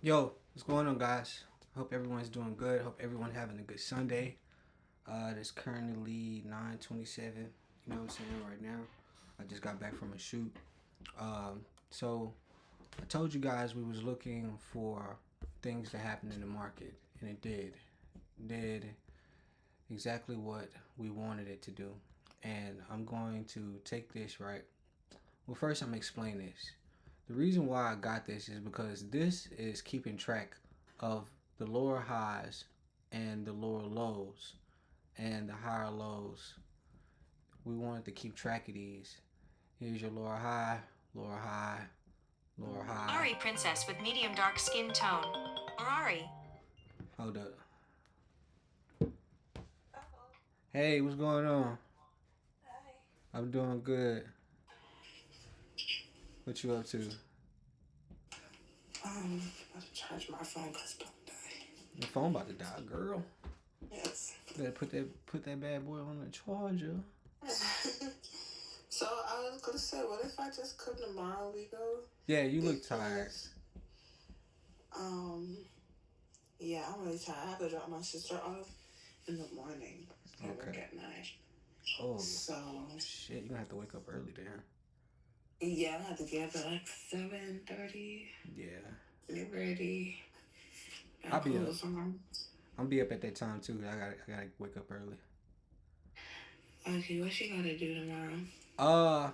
Yo, what's going on, guys? Hope everyone's doing good. Hope everyone's having a good Sunday. It's currently 9:27. You know what I'm saying right now. I just got back from a shoot. So I told you guys we was looking for things to happen in the market, and it did. Did exactly what we wanted it to do. And I'm going to take this right. Well, first I'm gonna explain this. The reason why I got this is because this is keeping track of the lower highs and the lower lows and the higher lows. We wanted to keep track of these. Here's your lower high, lower high. Ari Princess with medium dark skin tone. Or Ari. Hold up. Hey, what's going on? I'm doing good. What you up to? About to charge my phone because it's about to die. Your phone about to die, girl. Yes. Better put that bad boy on the charger. So I was gonna say, what if I just come tomorrow? We go. Yeah, you look tired. Um. Yeah, I'm really tired. I have to drop my sister off in the morning. I work Okay. at 9. Oh So shit, you gonna have to wake up early then. yeah, I have to get up at like 7:30. Yeah. Get ready. I'll be up. Clothes on. I'll be up at that time too. I gotta wake up early. Okay, what you gotta do tomorrow? Uh,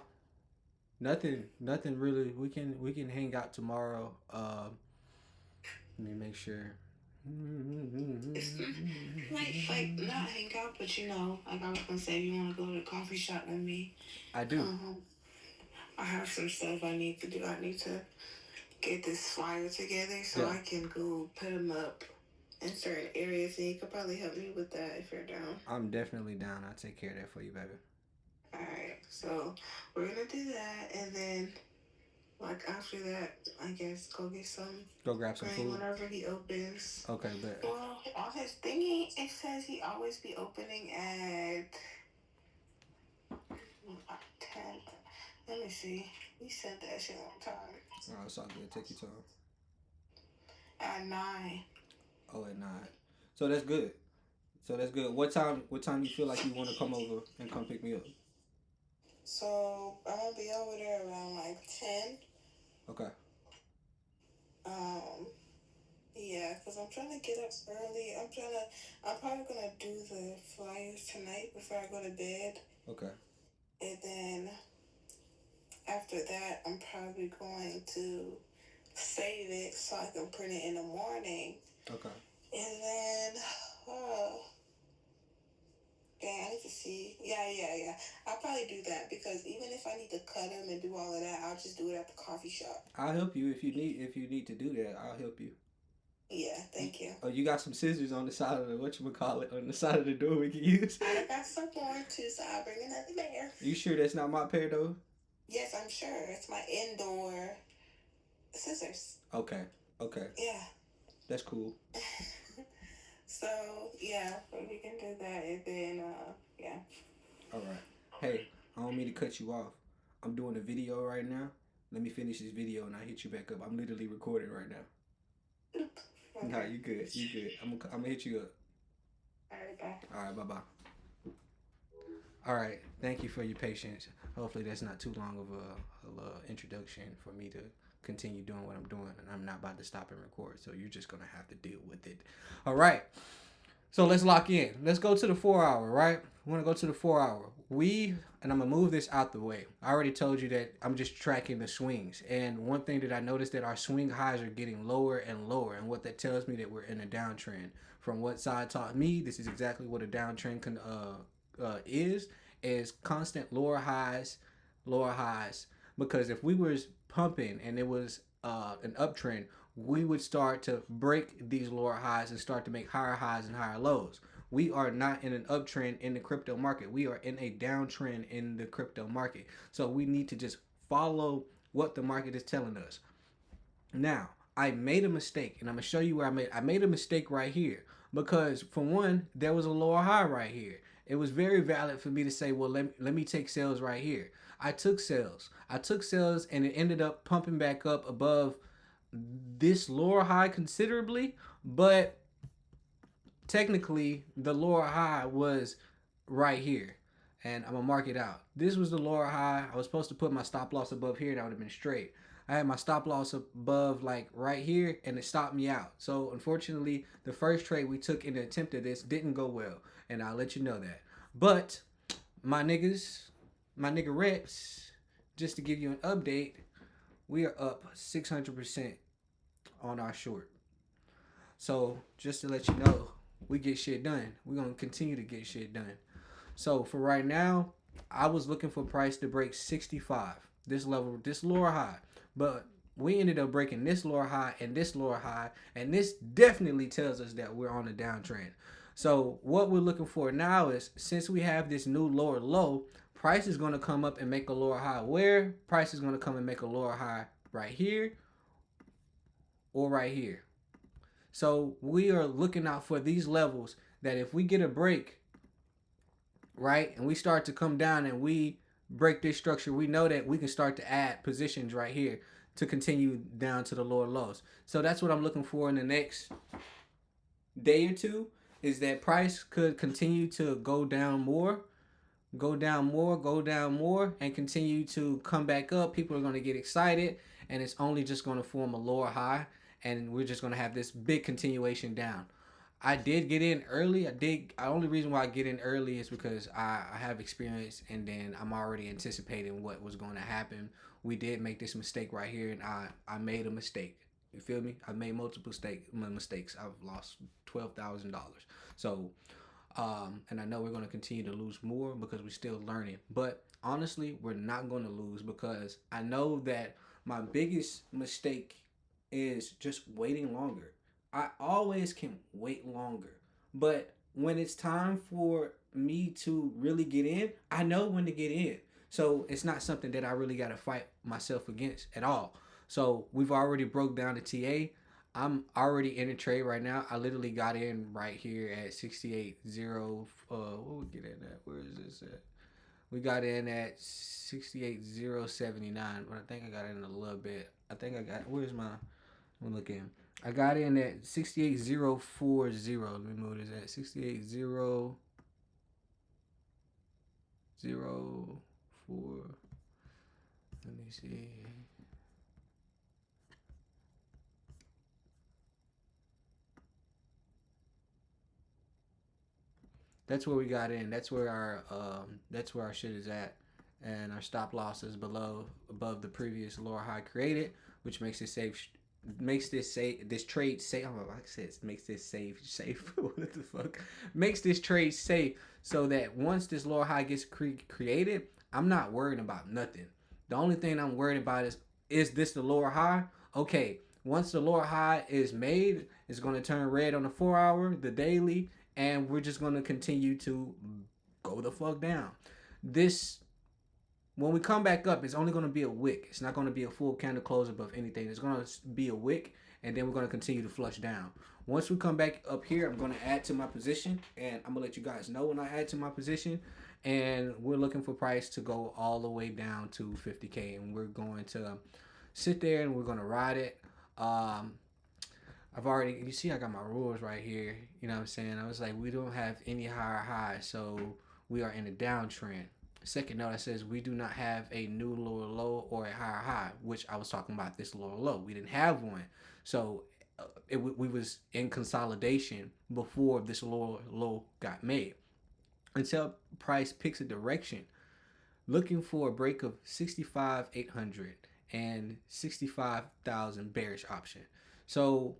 nothing really. We can hang out tomorrow. Let me make sure. It's like not hang out, but like I was gonna say, if you want to go to the coffee shop with me, I do. um, I have some stuff I need to do. I need to get this flyer together so Yeah, I can go put them up in certain areas, and you could probably help me with that if you're down. I'm definitely down. I'll take care of that for you, baby. All right, so we're gonna do that, and then like after that, I guess go get some Go grab some grain food. whenever he opens. Okay, but Well, on his thingy, it says he always be opening at 10. Let me see. He said that shit one time. it's all good. Take your time. At 9. Oh, at 9. So that's good. So that's good. What time? What time you feel like you want to come over and come pick me up? So I'm gonna be over there around like 10. Okay. Um, yeah, because I'm trying to get up early. I'm probably gonna do the flyers tonight before I go to bed. Okay. And then after that, I'm probably going to save it so I can print it in the morning. Okay. And then, uh, I need to see. Yeah. I'll probably do that because even if I need to cut them and do all of that, I'll just do it at the coffee shop. I'll help you if you need to do that. I'll help you. Yeah, thank you. Oh, you got some scissors on the side of the whatchamacallit on the side of the door we can use. I got some more too, so I'll bring another pair. You sure that's not my pair though? Yes, I'm sure. It's my indoor scissors. Okay. Okay. Yeah. That's cool. So, yeah, we can do that. And then, yeah. All right. Hey, I don't mean to cut you off. I'm doing a video right now. Let me finish this video and I'll hit you back up. I'm literally recording right now. Okay. Nah, you good. You good. I'm gonna hit you up. All right, bye. All right. Bye bye. All right. Thank you for your patience. Hopefully that's not too long of a introduction for me to continue doing what I'm doing, and I'm not about to stop and record. So you're just gonna have to deal with it. All right. So let's lock in. Let's go to the 4 hour, right? We want to go to the 4 hour. And I'm going to move this out the way. I already told you that I'm just tracking the swings. And one thing that I noticed that our swing highs are getting lower and lower. And what that tells me that we're in a downtrend. From what Side taught me, this is exactly what a downtrend is constant lower highs. Because if we was pumping and it was an uptrend, we would start to break these lower highs and start to make higher highs and higher lows. We are not in an uptrend in the crypto market. We are in a downtrend in the crypto market. So we need to just follow what the market is telling us. Now, I made a mistake, and I'm gonna show you where I made a mistake right here because for one, there was a lower high right here. It was very valid for me to say, well, let me take sales right here. I took sales, and it ended up pumping back up above this lower high considerably, but technically the lower high was right here, and I'm gonna mark it out. This was the lower high. I was supposed to put my stop loss above here. That would have been straight. I had my stop loss above like right here, and it stopped me out. So unfortunately, the first trade we took in the attempt of this didn't go well, and I'll let you know that. But my niggas, my nigga reps, just to give you an update, we are up 600% on our short. So just to let you know, we get shit done. We're gonna continue to get shit done. So for right now, I was looking for price to break 65. This level, this lower high. But we ended up breaking this lower high and this lower high. And this definitely tells us that we're on a downtrend. So what we're looking for now is, since we have this new lower low, price is going to come up and make a lower high. Where? Price is going to come and make a lower high right here or right here. So we are looking out for these levels that if we get a break, right, and we start to come down and we break this structure, we know that we can start to add positions right here to continue down to the lower lows. So that's what I'm looking for in the next day or two, is that price could continue to go down more, go down more, go down more, and continue to come back up. People are going to get excited, and it's only just going to form a lower high, and we're just going to have this big continuation down. I did get in early. The only reason why I get in early is because I have experience, and then I'm already anticipating what was going to happen. We did make this mistake right here, and I made a mistake. You feel me? I made multiple mistakes. I've lost $12,000. So, and I know we're going to continue to lose more because we're still learning. But honestly, we're not going to lose, because I know that my biggest mistake is just waiting longer. I always can wait longer. But when it's time for me to really get in, I know when to get in. So it's not something that I really got to fight myself against at all. So we've already broke down the TA. I'm already in a trade right now. I literally got in right here at 68.0. What we get in at? Where is this at? We got in at 68.079, but I think I got in a little bit. I think I got, where's my, I'm looking. I got in at 68.040. Let me move this at 68.004. Let me see. That's where we got in. That's where our shit is at, and our stop loss is above the previous lower high created, which makes it safe. Makes this trade safe. I'm like I said, makes this safe. What the fuck? Makes this trade safe, so that once this lower high gets created, I'm not worried about nothing. The only thing I'm worried about is this the lower high? Okay, once the lower high is made, it's going to turn red on the 4-hour, the daily, and we're just going to continue to go the fuck down. This, when we come back up, it's only going to be a wick. It's not going to be a full candle close above anything. It's going to be a wick, and then we're going to continue to flush down. Once we come back up here, I'm going to add to my position, and I'm going to let you guys know when I add to my position. And we're looking for price to go all the way down to 50K, and we're going to sit there and we're going to ride it. I've already, you see, I got my rules right here. You know what I'm saying? I was like, we don't have any higher highs, so we are in a downtrend. Second note, that says we do not have a new lower low or a higher high, which I was talking about this lower low. We didn't have one. So we was in consolidation before this lower low got made. Until price picks a direction, looking for a break of 65,800 and 65,000 bearish option. So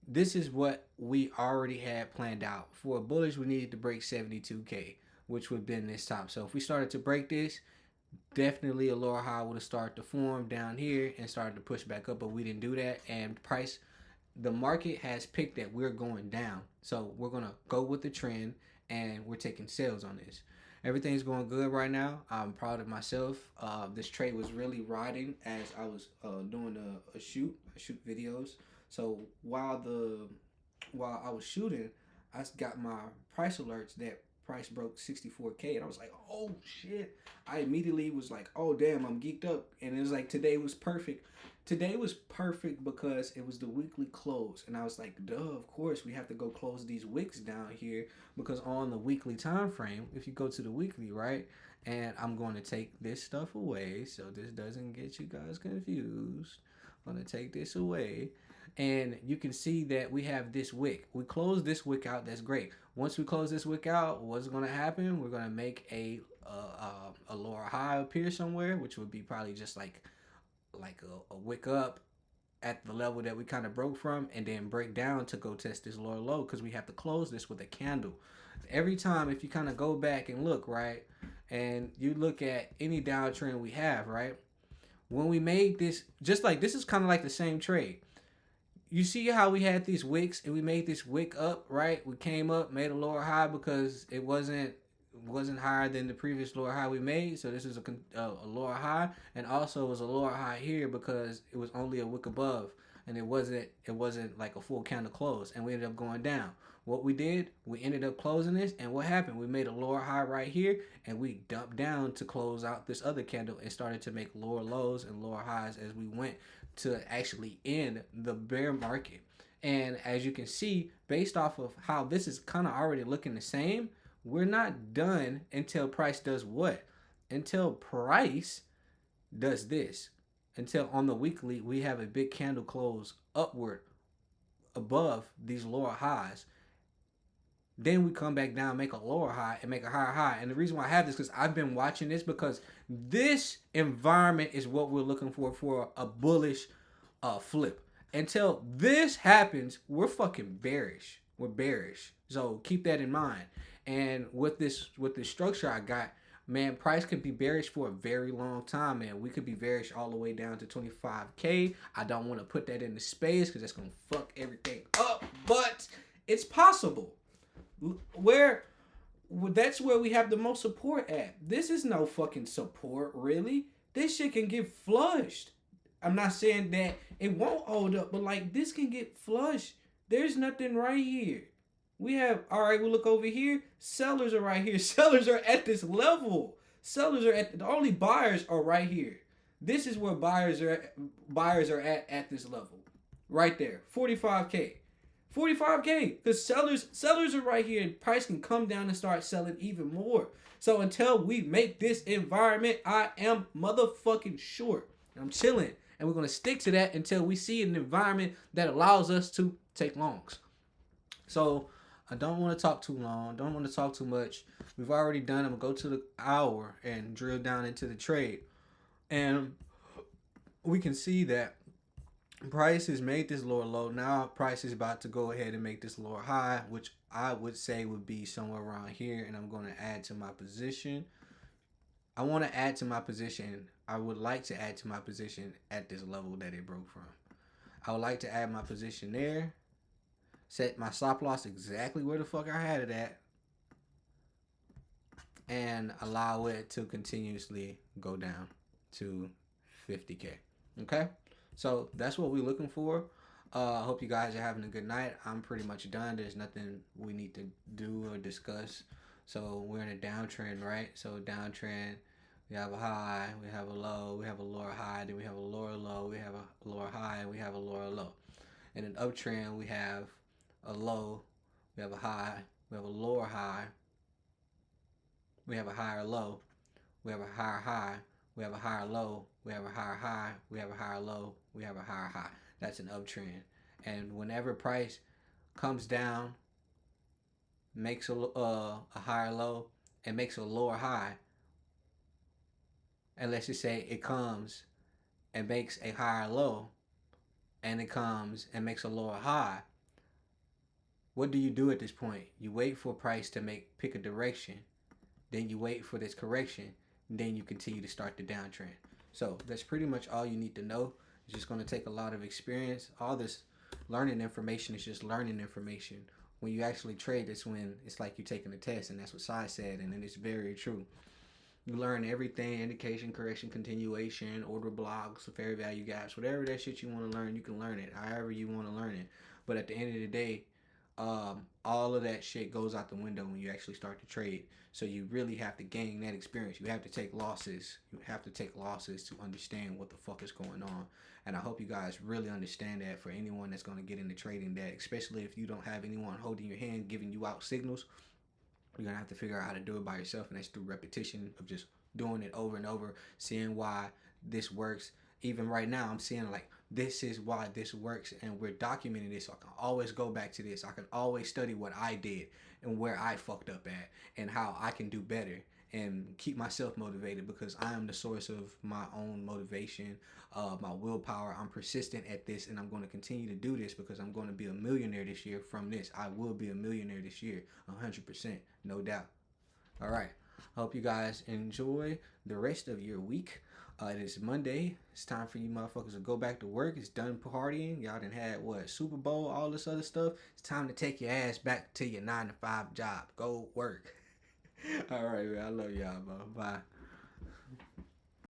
this is what we already had planned out. For a bullish, we needed to break 72K, which would have been this top. So if we started to break this, definitely a lower high would have started to form down here and started to push back up, but we didn't do that. And price, the market has picked that we're going down. So we're going to go with the trend, and we're taking sales on this. Everything's going good right now. I'm proud of myself. This trade was really riding as I was doing a shoot videos. So while I was shooting, I got my price alerts that price broke 64K, and I was like, oh shit. I immediately was like, oh damn, I'm geeked up. And it was like, today was perfect. Today was perfect because it was the weekly close, and I was like, duh, of course we have to go close these wicks down here because on the weekly time frame, if you go to the weekly, right, and I'm going to take this stuff away so this doesn't get you guys confused. I'm going to take this away, and you can see that we have this wick. We close this wick out. That's great. Once we close this wick out, what's going to happen? We're going to make a lower high appear somewhere, which would be probably just like a wick up at the level that we kind of broke from, and then break down to go test this lower low because we have to close this with a candle. Every time, if you kind of go back and look, right, and you look at any downtrend we have, right, when we made this, just like this is kind of like the same trade. You see how we had these wicks and we made this wick up, right? We came up, made a lower high because it wasn't higher than the previous lower high we made. So this is a lower high, and also it was a lower high here because it was only a wick above, and it wasn't like a full candle close, and we ended up going down. What we did, we ended up closing this, and what happened? We made a lower high right here, and we dumped down to close out this other candle and started to make lower lows and lower highs as we went to actually end the bear market. And as you can see, based off of how this is kind of already looking the same, we're not done until price does what? Until price does this. Until on the weekly, we have a big candle close upward above these lower highs. Then we come back down, make a lower high, and make a higher high. And the reason why I have this is because I've been watching this because this environment is what we're looking for a bullish flip. Until this happens, we're fucking bearish. We're bearish. So keep that in mind. And with this structure I got, man, price could be bearish for a very long time, man. We could be bearish all the way down to 25K. I don't want to put that into space because that's going to fuck everything up. But it's possible. That's where we have the most support at. This is no fucking support, really. This shit can get flushed. I'm not saying that it won't hold up, but like this can get flushed. There's nothing right here. We look over here. Sellers are right here. Sellers are at this level. The only buyers are right here. This is where buyers are at this level. Right there. 45K. 45K. Because sellers are right here, and price can come down and start selling even more. So until we make this environment, I am motherfucking short. I'm chilling. And we're going to stick to that until we see an environment that allows us to take longs. So I don't want to talk too long. Don't want to talk too much. We've already done. I'm going to go to the hour and drill down into the trade. And we can see that price has made this lower low. Now price is about to go ahead and make this lower high, which I would say would be somewhere around here. And I'm going to add to my position. I want to add to my position. I would like to add to my position at this level that it broke from. I would like to add my position there. Set my stop loss exactly where the fuck I had it at. And allow it to continuously go down to 50K. Okay? So that's what we're looking for. I hope you guys are having a good night. I'm pretty much done. There's nothing we need to do or discuss. So we're in a downtrend, right? So downtrend, we have a high, we have a low, we have a lower high, then we have a lower low, we have a lower high, and we have a lower low. In an uptrend, we have a low, we have a high, we have a lower high, we have a higher low, we have a higher high, we have a higher low, we have a higher high, we have a higher low, we have a higher high. That's an uptrend. And whenever price comes down, makes a higher low, and makes a lower high, and let's just say it comes and makes a higher low, and it comes and makes a lower high, what do you do at this point? You wait for price to pick a direction, then you wait for this correction, and then you continue to start the downtrend. So that's pretty much all you need to know. It's just going to take a lot of experience. All this learning information is just learning information. When you actually trade, it's when it's like you're taking a test, and that's what Sai said, and it's very true. You learn everything: indication, correction, continuation, order blocks, fair value gaps, whatever that shit you want to learn, you can learn it however you want to learn it. But at the end of the day, all of that shit goes out the window when you actually start to trade. So you really have to gain that experience. You have to take losses. You have to take losses to understand what the fuck is going on. And I hope you guys really understand that for anyone that's going to get into trading, that especially if you don't have anyone holding your hand, giving you out signals, you're going to have to figure out how to do it by yourself. And that's through repetition of just doing it over and over, seeing why this works. Even right now, I'm seeing like, this is why this works, and we're documenting this, so I can always go back to this. I can always study what I did and where I fucked up at and how I can do better and keep myself motivated, because I am the source of my own motivation, my willpower. I'm persistent at this, and I'm going to continue to do this because I'm going to be a millionaire this year from this. I will be a millionaire this year, 100%, no doubt. All right. Hope you guys enjoy the rest of your week. It is Monday. It's time for you motherfuckers to go back to work. It's done partying. Y'all done had what, Super Bowl, all this other stuff. It's time to take your ass back to your 9 to 5 job. Go work. All right, man. I love y'all, bro. Bye.